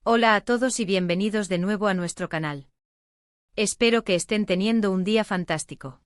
Hola a todos y bienvenidos de nuevo a nuestro canal. Espero que estén teniendo un día fantástico.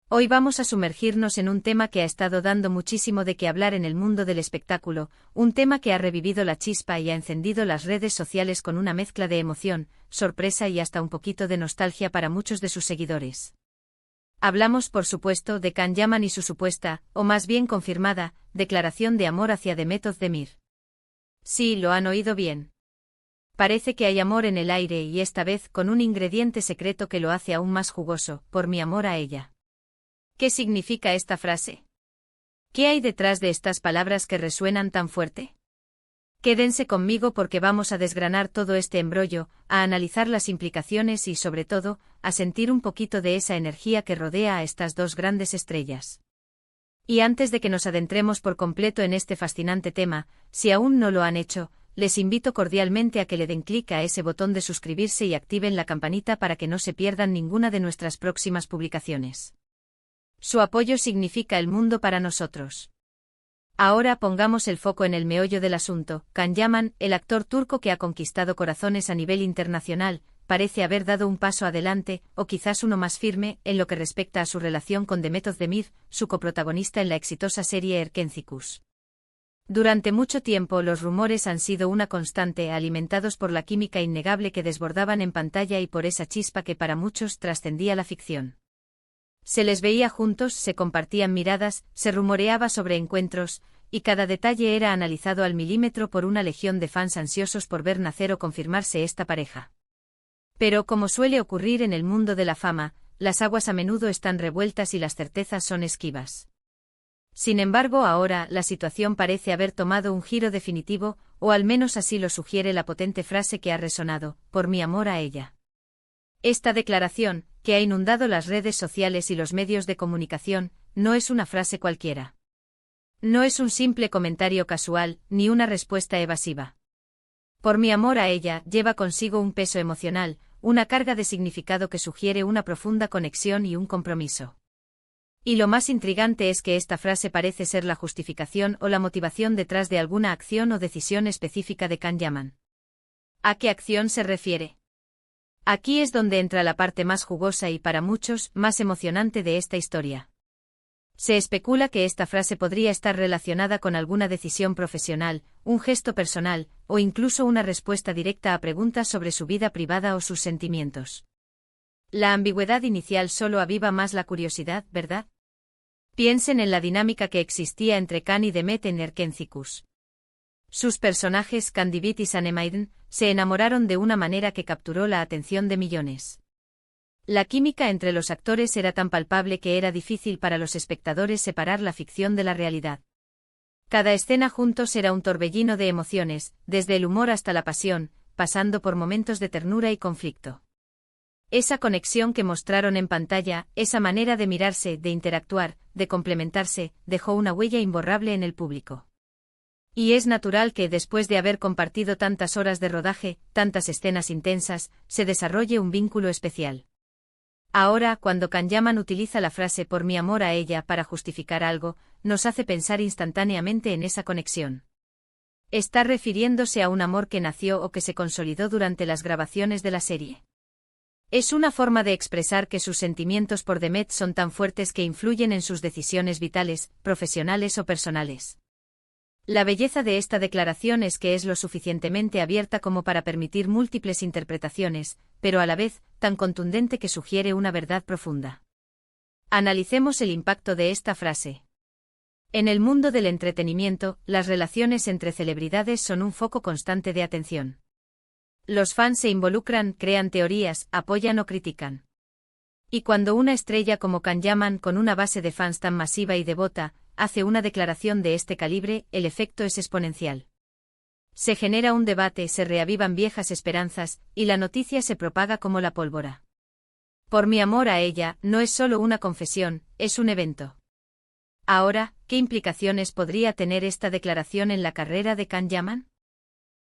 Hoy vamos a sumergirnos en un tema que ha estado dando muchísimo de qué hablar en el mundo del espectáculo, un tema que ha revivido la chispa y ha encendido las redes sociales con una mezcla de emoción, sorpresa y hasta un poquito de nostalgia para muchos de sus seguidores. Hablamos, por supuesto, de Can Yaman y su supuesta, o más bien confirmada, declaración de amor hacia Demet Özdemir. Sí, lo han oído bien. Parece que hay amor en el aire y esta vez con un ingrediente secreto que lo hace aún más jugoso, por mi amor a ella. ¿Qué significa esta frase? ¿Qué hay detrás de estas palabras que resuenan tan fuerte? Quédense conmigo porque vamos a desgranar todo este embrollo, a analizar las implicaciones y, sobre todo, a sentir un poquito de esa energía que rodea a estas dos grandes estrellas. Y antes de que nos adentremos por completo en este fascinante tema, si aún no lo han hecho, les invito cordialmente a que le den clic a ese botón de suscribirse y activen la campanita para que no se pierdan ninguna de nuestras próximas publicaciones. Su apoyo significa el mundo para nosotros. Ahora pongamos el foco en el meollo del asunto. Can Yaman, el actor turco que ha conquistado corazones a nivel internacional, parece haber dado un paso adelante, o quizás uno más firme, en lo que respecta a su relación con Demet Özdemir, su coprotagonista en la exitosa serie Erkenzikuş. Durante mucho tiempo los rumores han sido una constante, alimentados por la química innegable que desbordaban en pantalla y por esa chispa que para muchos trascendía la ficción. Se les veía juntos, se compartían miradas, se rumoreaba sobre encuentros, y cada detalle era analizado al milímetro por una legión de fans ansiosos por ver nacer o confirmarse esta pareja. Pero como suele ocurrir en el mundo de la fama, las aguas a menudo están revueltas y las certezas son esquivas. Sin embargo, ahora la situación parece haber tomado un giro definitivo, o al menos así lo sugiere la potente frase que ha resonado, por mi amor a ella. Esta declaración, que ha inundado las redes sociales y los medios de comunicación, no es una frase cualquiera. No es un simple comentario casual, ni una respuesta evasiva. Por mi amor a ella lleva consigo un peso emocional, una carga de significado que sugiere una profunda conexión y un compromiso. Y lo más intrigante es que esta frase parece ser la justificación o la motivación detrás de alguna acción o decisión específica de Can Yaman. ¿A qué acción se refiere? Aquí es donde entra la parte más jugosa y para muchos más emocionante de esta historia. Se especula que esta frase podría estar relacionada con alguna decisión profesional, un gesto personal, o incluso una respuesta directa a preguntas sobre su vida privada o sus sentimientos. La ambigüedad inicial solo aviva más la curiosidad, ¿verdad? Piensen en la dinámica que existía entre Can y Demet en Erkenzikuş. Sus personajes, Candivit y Sanemaiden, se enamoraron de una manera que capturó la atención de millones. La química entre los actores era tan palpable que era difícil para los espectadores separar la ficción de la realidad. Cada escena juntos era un torbellino de emociones, desde el humor hasta la pasión, pasando por momentos de ternura y conflicto. Esa conexión que mostraron en pantalla, esa manera de mirarse, de interactuar, de complementarse, dejó una huella imborrable en el público. Y es natural que, después de haber compartido tantas horas de rodaje, tantas escenas intensas, se desarrolle un vínculo especial. Ahora, cuando Can Yaman utiliza la frase por mi amor a ella para justificar algo, nos hace pensar instantáneamente en esa conexión. ¿Está refiriéndose a un amor que nació o que se consolidó durante las grabaciones de la serie? Es una forma de expresar que sus sentimientos por Demet son tan fuertes que influyen en sus decisiones vitales, profesionales o personales. La belleza de esta declaración es que es lo suficientemente abierta como para permitir múltiples interpretaciones, pero a la vez, tan contundente que sugiere una verdad profunda. Analicemos el impacto de esta frase. En el mundo del entretenimiento, las relaciones entre celebridades son un foco constante de atención. Los fans se involucran, crean teorías, apoyan o critican. Y cuando una estrella como Can Yaman, con una base de fans tan masiva y devota, hace una declaración de este calibre, el efecto es exponencial. Se genera un debate, se reavivan viejas esperanzas, y la noticia se propaga como la pólvora. Por mi amor a ella, no es solo una confesión, es un evento. Ahora, ¿qué implicaciones podría tener esta declaración en la carrera de Can Yaman?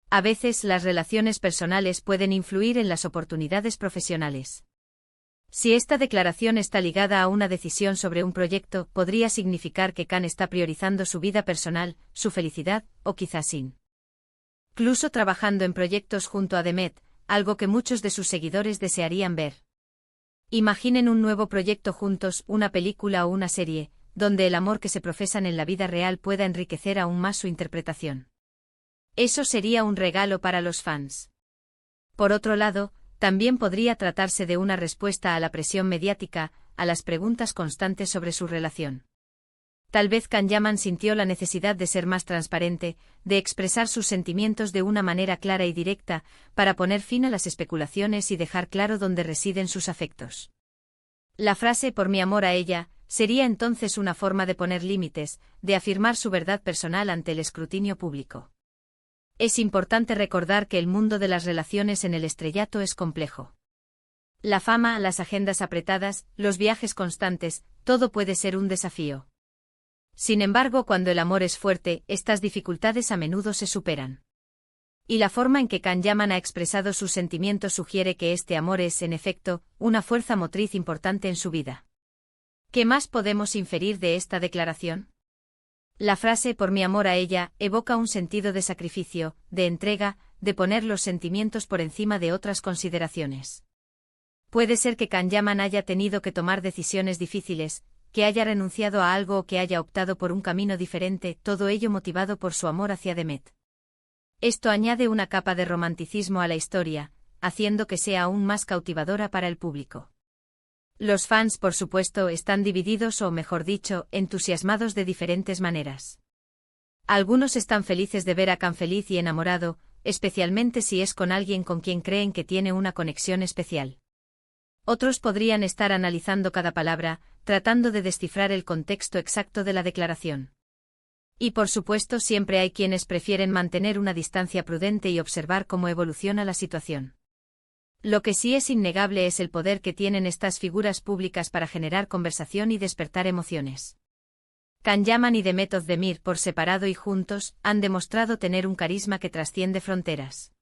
A veces las relaciones personales pueden influir en las oportunidades profesionales. Si esta declaración está ligada a una decisión sobre un proyecto, podría significar que Can está priorizando su vida personal, su felicidad, o quizás sin. incluso trabajando en proyectos junto a Demet, algo que muchos de sus seguidores desearían ver. Imaginen un nuevo proyecto juntos, una película o una serie, donde el amor que se profesan en la vida real pueda enriquecer aún más su interpretación. Eso sería un regalo para los fans. Por otro lado, también podría tratarse de una respuesta a la presión mediática, a las preguntas constantes sobre su relación. Tal vez Can Yaman sintió la necesidad de ser más transparente, de expresar sus sentimientos de una manera clara y directa, para poner fin a las especulaciones y dejar claro dónde residen sus afectos. La frase "por mi amor a ella" sería entonces una forma de poner límites, de afirmar su verdad personal ante el escrutinio público. Es importante recordar que el mundo de las relaciones en el estrellato es complejo. La fama, las agendas apretadas, los viajes constantes, todo puede ser un desafío. Sin embargo, cuando el amor es fuerte, estas dificultades a menudo se superan. Y la forma en que Can Yaman ha expresado sus sentimientos sugiere que este amor es, en efecto, una fuerza motriz importante en su vida. ¿Qué más podemos inferir de esta declaración? La frase "por mi amor a ella" evoca un sentido de sacrificio, de entrega, de poner los sentimientos por encima de otras consideraciones. Puede ser que Can Yaman haya tenido que tomar decisiones difíciles, que haya renunciado a algo o que haya optado por un camino diferente, todo ello motivado por su amor hacia Demet. Esto añade una capa de romanticismo a la historia, haciendo que sea aún más cautivadora para el público. Los fans, por supuesto, están divididos o, mejor dicho, entusiasmados de diferentes maneras. Algunos están felices de ver a Can feliz y enamorado, especialmente si es con alguien con quien creen que tiene una conexión especial. Otros podrían estar analizando cada palabra, tratando de descifrar el contexto exacto de la declaración. Y por supuesto siempre hay quienes prefieren mantener una distancia prudente y observar cómo evoluciona la situación. Lo que sí es innegable es el poder que tienen estas figuras públicas para generar conversación y despertar emociones. Can Yaman y Demet Özdemir, por separado y juntos, han demostrado tener un carisma que trasciende fronteras.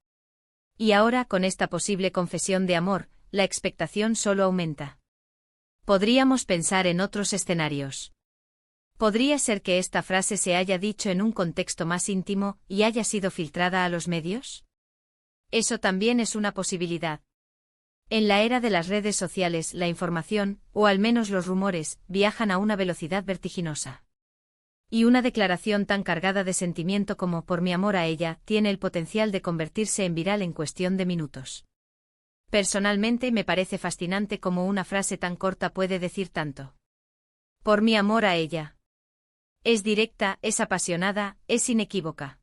Y ahora, con esta posible confesión de amor, la expectación solo aumenta. Podríamos pensar en otros escenarios. ¿Podría ser que esta frase se haya dicho en un contexto más íntimo y haya sido filtrada a los medios? Eso también es una posibilidad. En la era de las redes sociales, la información, o al menos los rumores, viajan a una velocidad vertiginosa. Y una declaración tan cargada de sentimiento como "por mi amor a ella" tiene el potencial de convertirse en viral en cuestión de minutos. Personalmente me parece fascinante cómo una frase tan corta puede decir tanto. Por mi amor a ella. Es directa, es apasionada, es inequívoca.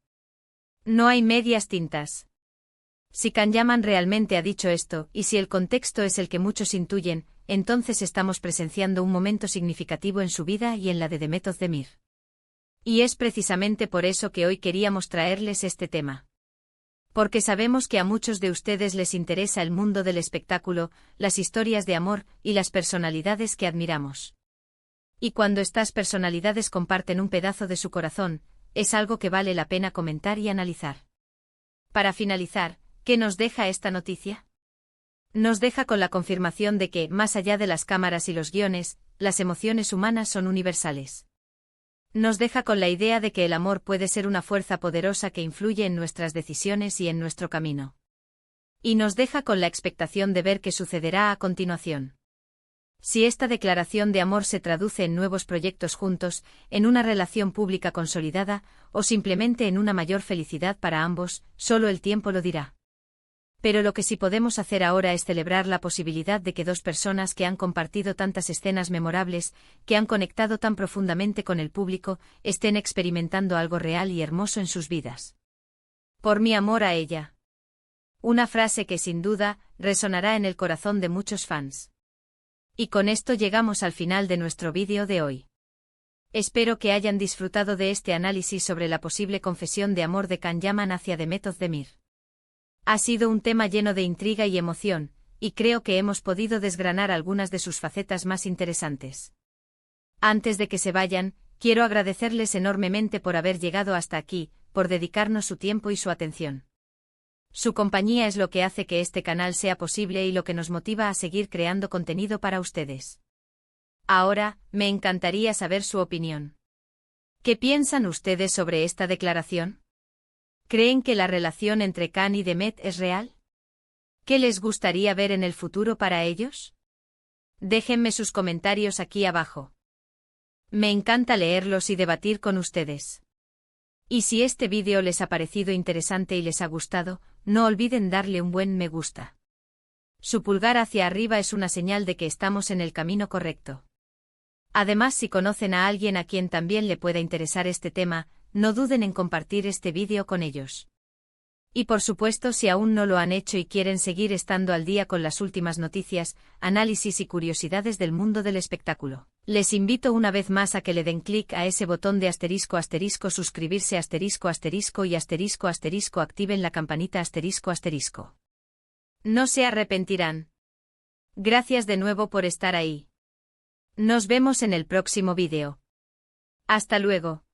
No hay medias tintas. Si Can Yaman realmente ha dicho esto, y si el contexto es el que muchos intuyen, entonces estamos presenciando un momento significativo en su vida y en la de Demet Özdemir. Y es precisamente por eso que hoy queríamos traerles este tema. Porque sabemos que a muchos de ustedes les interesa el mundo del espectáculo, las historias de amor y las personalidades que admiramos. Y cuando estas personalidades comparten un pedazo de su corazón, es algo que vale la pena comentar y analizar. Para finalizar, ¿qué nos deja esta noticia? Nos deja con la confirmación de que, más allá de las cámaras y los guiones, las emociones humanas son universales. Nos deja con la idea de que el amor puede ser una fuerza poderosa que influye en nuestras decisiones y en nuestro camino. Y nos deja con la expectación de ver qué sucederá a continuación. Si esta declaración de amor se traduce en nuevos proyectos juntos, en una relación pública consolidada, o simplemente en una mayor felicidad para ambos, solo el tiempo lo dirá. Pero lo que sí podemos hacer ahora es celebrar la posibilidad de que dos personas que han compartido tantas escenas memorables, que han conectado tan profundamente con el público, estén experimentando algo real y hermoso en sus vidas. Por mi amor a ella. Una frase que sin duda resonará en el corazón de muchos fans. Y con esto llegamos al final de nuestro vídeo de hoy. Espero que hayan disfrutado de este análisis sobre la posible confesión de amor de Can Yaman hacia Demet Özdemir. Ha sido un tema lleno de intriga y emoción, y creo que hemos podido desgranar algunas de sus facetas más interesantes. Antes de que se vayan, quiero agradecerles enormemente por haber llegado hasta aquí, por dedicarnos su tiempo y su atención. Su compañía es lo que hace que este canal sea posible y lo que nos motiva a seguir creando contenido para ustedes. Ahora, me encantaría saber su opinión. ¿Qué piensan ustedes sobre esta declaración? ¿Creen que la relación entre Khan y Demet es real? ¿Qué les gustaría ver en el futuro para ellos? Déjenme sus comentarios aquí abajo. Me encanta leerlos y debatir con ustedes. Y si este vídeo les ha parecido interesante y les ha gustado, no olviden darle un buen me gusta. Su pulgar hacia arriba es una señal de que estamos en el camino correcto. Además, si conocen a alguien a quien también le pueda interesar este tema, no duden en compartir este vídeo con ellos. Y por supuesto, si aún no lo han hecho y quieren seguir estando al día con las últimas noticias, análisis y curiosidades del mundo del espectáculo, les invito una vez más a que le den clic a ese botón de asterisco asterisco suscribirse asterisco asterisco y asterisco asterisco activen la campanita asterisco asterisco. No se arrepentirán. Gracias de nuevo por estar ahí. Nos vemos en el próximo vídeo. Hasta luego.